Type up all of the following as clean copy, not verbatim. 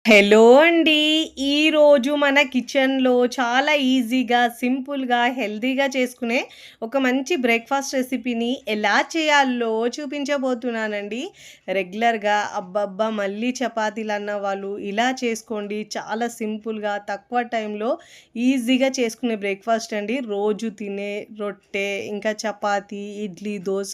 Hello అండి. ఈరోజు మన కిచెన్‌లో చాలా ఈజీగా, సింపుల్‌గా, హెల్తీగా చేసుకునే ఒక మంచి బ్రేక్‌ఫాస్ట్ రెసిపీని ఎలా చేయాలో చూపించబోతున్నానండి. రెగ్యులర్‌గా అబ్బబ్బా! మళ్ళీ చపాతీలన్న వాళ్ళు ఇలా చేసుకోండి. చాలా సింపుల్‌గా, తక్కువ టైంలో ఈజీగా చేసుకునే బ్రేక్‌ఫాస్ట్ అండి. రోజు తినే రొట్టె, ఇంకా చపాతీ, ఇడ్లీ, దోస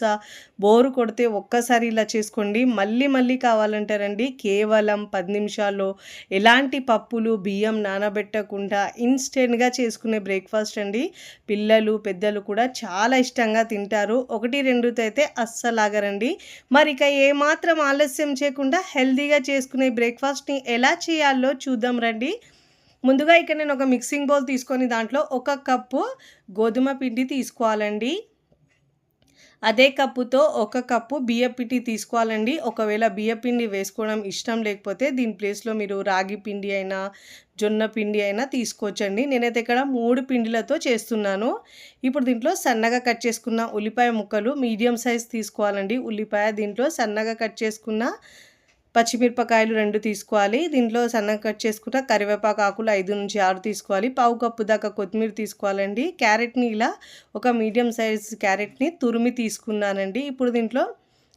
బోర్ కొడితే ఒక్కసారి ఇలా చేసుకోండి. మళ్ళీ మళ్ళీ కావాలంటారండి. కేవలం 10 నిమిషాల్లో ఎలాంటి పప్పులు, బియ్యం నానబెట్టకుండా ఇన్‌స్టెంట్‌గా చేసుకునే బ్రేక్‌ఫాస్ట్ అండి. పిల్లలు, పెద్దలు కూడా చాలా ఇష్టంగా తింటారు. 1, 2 అయితే అస్సలాగరండి. మరిక ఏమాత్రం ఆలస్యం చేయకుండా హెల్తీగా చేసుకునే బ్రేక్‌ఫాస్ట్‌ని ఎలా చేయాలో చూద్దాం రండి. ముందుగా ఇక్కడ నేను ఒక మిక్సింగ్ బౌల్ తీసుకొని దాంట్లో ఒక కప్పు గోధుమ పిండి తీసుకోవాలండి. అదే కప్పుతో ఒక కప్పు బియ్యపిండి తీసుకోవాలండి. ఒకవేళ బియ్యపిండి వేసుకోవడం ఇష్టం లేకపోతే దీని ప్లేస్‌లో మీరు రాగి పిండి అయినా, జొన్న పిండి అయినా తీసుకోవచ్చండి. నేనైతే ఇక్కడ 3 పిండిలతో చేస్తున్నాను. ఇప్పుడు దీంట్లో సన్నగా కట్ చేసుకున్న ఉల్లిపాయ ముక్కలు మీడియం సైజ్ తీసుకోవాలండి. ఉల్లిపాయ దీంట్లో సన్నగా కట్ చేసుకున్న పచ్చిమిరపకాయలు 2 తీసుకోవాలి. దీంట్లో సన్నగా కట్ చేసుకున్న కరివేపాకు ఆకులు 5-6 తీసుకోవాలి. పావు కప్పు దాకా కొత్తిమీర తీసుకోవాలండి. క్యారెట్‌ని ఇలా ఒక మీడియం సైజ్ క్యారెట్‌ని తురిమి తీసుకున్నానండి. ఇప్పుడు దీంట్లో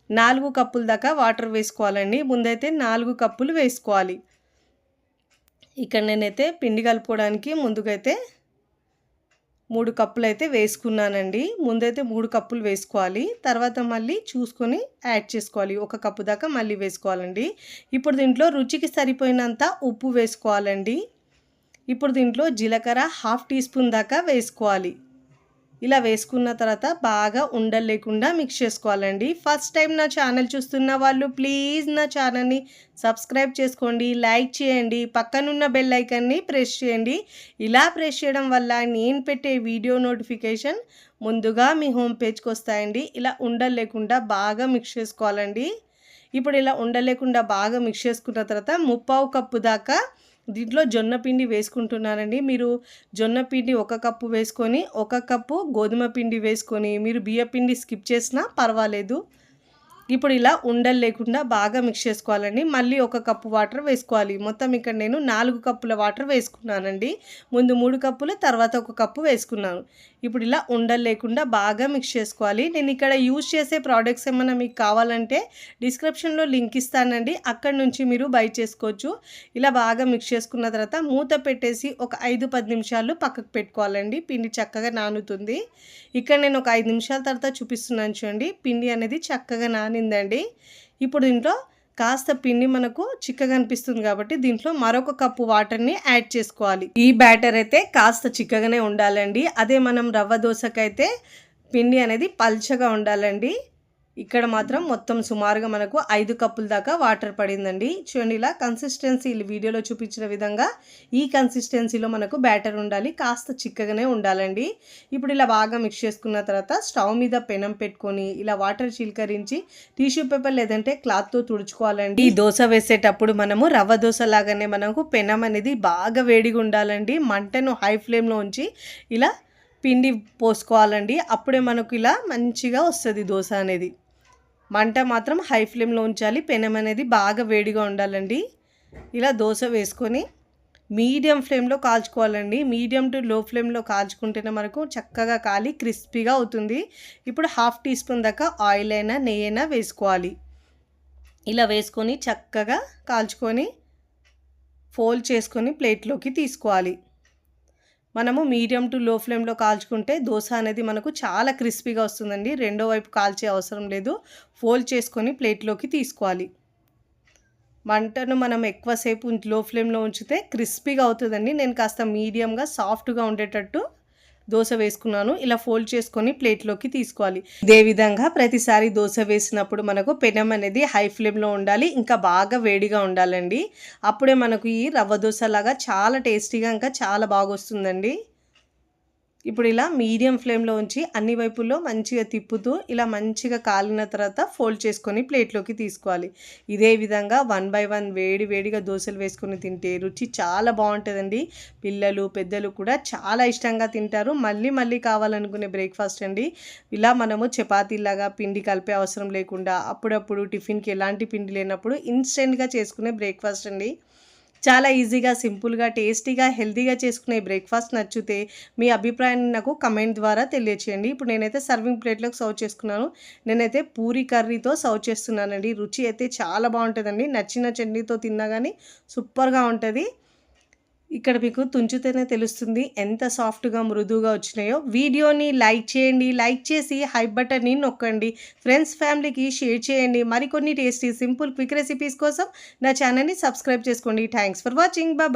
4 కప్పుల దాకా వాటర్ వేసుకోవాలండి. ముందైతే 4 కప్పులు వేసుకోవాలి. ఇక్కడ నేనైతే పిండి కలుపుకోవడానికి ముందుకైతే 3 కప్పులైతే వేసుకున్నానండి. ముందైతే 3 కప్పులు వేసుకోవాలి. తర్వాత మళ్ళీ చూసుకొని యాడ్ చేసుకోవాలి. ఒక కప్పు దాకా మళ్ళీ వేసుకోవాలండి. ఇప్పుడు దీంట్లో రుచికి సరిపోయినంత ఉప్పు వేసుకోవాలండి. ఇప్పుడు దీంట్లో జీలకర్ర హాఫ్ టీ స్పూన్ దాకా వేసుకోవాలి. ఇలా వేసుకున్న తర్వాత బాగా ఉండలు లేకుండా మిక్స్ చేసుకోవాలండి. ఫస్ట్ టైం నా ఛానల్ చూస్తున్న వాళ్ళు ప్లీజ్ నా ఛానల్‌ని సబ్స్క్రైబ్ చేసుకోండి, లైక్ చేయండి, పక్కనున్న బెల్ ఐకాన్‌ని ప్రెస్ చేయండి. ఇలా ప్రెస్ చేయడం వల్ల నేను పెట్టే వీడియో నోటిఫికేషన్ ముందుగా మీ హోమ్ పేజ్‌కి వస్తాయండి. ఇలా ఉండలు లేకుండా బాగా మిక్స్ చేసుకోవాలండి. ఇప్పుడు ఇలా ఉండలు లేకుండా బాగా మిక్స్ చేసుకున్న తర్వాత ముప్పావు కప్పు దాకా దీంట్లో జొన్న పిండి వేసుకుంటున్నానండి. మీరు జొన్న పిండి ఒక కప్పు వేసుకొని, ఒక కప్పు గోధుమ పిండి వేసుకొని, మీరు బియ్య పిండి స్కిప్ చేసినా పర్వాలేదు. ఇప్పుడు ఇలా ఉండలు లేకుండా బాగా మిక్స్ చేసుకోవాలండి. మళ్ళీ ఒక కప్పు వాటర్ వేసుకోవాలి. మొత్తం ఇక్కడ నేను 4 కప్పుల వాటర్ వేసుకున్నానండి. ముందు 3 కప్పులు, తర్వాత ఒక కప్పు వేసుకున్నాను. ఇప్పుడు ఇలా ఉండలు లేకుండా బాగా మిక్స్ చేసుకోవాలి. నేను ఇక్కడ యూజ్ చేసే ప్రోడక్ట్స్ ఏమన్నా మీకు కావాలంటే డిస్క్రిప్షన్‌లో లింక్ ఇస్తానండి. అక్కడి నుంచి మీరు బై చేసుకోవచ్చు. ఇలా బాగా మిక్స్ చేసుకున్న తర్వాత మూత పెట్టేసి ఒక 5-10 నిమిషాలు పక్కకు పెట్టుకోవాలండి. పిండి చక్కగా నానుతుంది. ఇక్కడ నేను ఒక 5 నిమిషాల తర్వాత చూపిస్తున్నాను చూడండి. పిండి అనేది చక్కగా నానిందండి. ఇప్పుడు దీంట్లో కాస్త పిండి మనకు చిక్కగా అనిపిస్తుంది కాబట్టి దీంట్లో మరొక కప్పు వాటర్‌ని యాడ్ చేసుకోవాలి. ఈ బ్యాటర్ అయితే కాస్త చిక్కగానే ఉండాలండి. అదే మనం రవ్వ దోసకైతే పిండి అనేది పల్చగా ఉండాలండి. ఇక్కడ మాత్రం మొత్తం సుమారుగా మనకు 5 కప్పుల దాకా వాటర్ పడిందండి. చూడండి ఇలా కన్సిస్టెన్సీ వీడియోలో చూపించిన విధంగా ఈ కన్సిస్టెన్సీలో మనకు బ్యాటర్ ఉండాలి. కాస్త చిక్కగానే ఉండాలండి. ఇప్పుడు ఇలా బాగా మిక్స్ చేసుకున్న తర్వాత స్టవ్ మీద పెనం పెట్టుకొని ఇలా వాటర్ చిలకరించి టిష్యూ పేపర్ లేదంటే క్లాత్‌తో తుడుచుకోవాలండి. ఈ దోస వేసేటప్పుడు మనము రవ్వ దోస లాగానే మనకు పెనం అనేది బాగా వేడిగా ఉండాలండి. మంటను హై ఫ్లేమ్‌లో ఉంచి ఇలా పిండి పోసుకోవాలండి. అప్పుడే మనకు ఇలా మంచిగా వస్తది దోస అనేది. మంట మాత్రం హై ఫ్లేమ్‌లో ఉంచాలి. పెనం అనేది బాగా వేడిగా ఉండాలండి. ఇలా దోస వేసుకొని మీడియం ఫ్లేమ్‌లో కాల్చుకోవాలండి. మీడియం టు లో ఫ్లేమ్‌లో కాల్చుకుంటేనే మనకు చక్కగా కాలి క్రిస్పీగా అవుతుంది. ఇప్పుడు హాఫ్ టీ స్పూన్ దాకా ఆయిల్ అయినా, నెయ్యైనా వేసుకోవాలి. ఇలా వేసుకొని చక్కగా కాల్చుకొని ఫోల్డ్ చేసుకొని ప్లేట్‌లోకి తీసుకోవాలి. మనము మీడియం టు లో ఫ్లేమ్‌లో కాల్చుకుంటే దోస అనేది మనకు చాలా క్రిస్పీగా వస్తుందండి. రెండో వైపు కాల్చే అవసరం లేదు. ఫోల్డ్ చేసుకొని ప్లేట్‌లోకి తీసుకోవాలి. మంటను మనం ఎక్కువ సేపు లో ఫ్లేమ్‌లో ఉంచితే క్రిస్పీగా అవుతుందండి. నేను కాస్త మీడియంగా సాఫ్ట్‌గా ఉండేటట్టు దోస వేసుకున్నాను. ఇలా ఫోల్డ్ చేసుకొని ప్లేట్‌లోకి తీసుకోవాలి. ఇదే విధంగా ప్రతిసారి దోస వేసినప్పుడు మనకు పెనం అనేది హై ఫ్లేమ్‌లో ఉండాలి. ఇంకా బాగా వేడిగా ఉండాలండి. అప్పుడే మనకు ఈ రవ్వ దోసలాగా చాలా టేస్టీగా ఇంకా చాలా బాగొస్తుందండి. ఇప్పుడు ఇలా మీడియం ఫ్లేమ్‌లో ఉంచి అన్ని వైపుల్లో మంచిగా తిప్పుతూ ఇలా మంచిగా కాలిన తర్వాత ఫోల్డ్ చేసుకొని ప్లేట్‌లోకి తీసుకోవాలి. ఇదే విధంగా 1 బై 1 వేడి వేడిగా దోసలు వేసుకొని తింటే రుచి చాలా బావుంటదండి. పిల్లలు, పెద్దలు కూడా చాలా ఇష్టంగా తింటారు. మళ్ళీ మళ్ళీ కావాలనుకునే బ్రేక్‌ఫాస్ట్ అండి. ఇలా మనము చపాతీలాగా పిండి కలిపే అవసరం లేకుండా అప్పుడప్పుడు టిఫిన్‌కి ఎలాంటి పిండి లేనప్పుడు ఇన్‌స్టెంట్‌గా చేసుకునే బ్రేక్‌ఫాస్ట్ అండి. చాలా ఈజీగా, సింపుల్‌గా, టేస్టీగా, హెల్తీగా చేసుకునే బ్రేక్‌ఫాస్ట్ నచ్చితే మీ అభిప్రాయాన్ని నాకు కమెంట్ ద్వారా తెలియచేయండి. ఇప్పుడు నేనైతే సర్వింగ్ ప్లేట్‌లోకి సర్వ్ చేసుకున్నాను. నేనైతే పూరి కర్రీతో సర్వ్ చేస్తున్నానండి. రుచి అయితే చాలా బావుంటదండి. నచ్చిన చట్నీతో తిన్నా గానీ సూపర్‌గా ఉంటది. ఇక్కడ మీకు తుంచితేనే తెలుస్తుంది ఎంత సాఫ్ట్‌గా, మృదువుగా వచ్చినాయో. వీడియోని లైక్ చేయండి. లైక్ చేసి హైప్ బటన్‌ని నొక్కండి. ఫ్రెండ్స్, ఫ్యామిలీకి షేర్ చేయండి. మరికొన్ని టేస్టీ, సింపుల్, క్విక్ రెసిపీస్ కోసం నా ఛానల్‌ని సబ్స్క్రైబ్ చేసుకోండి. Thanks for watching. బాయ్.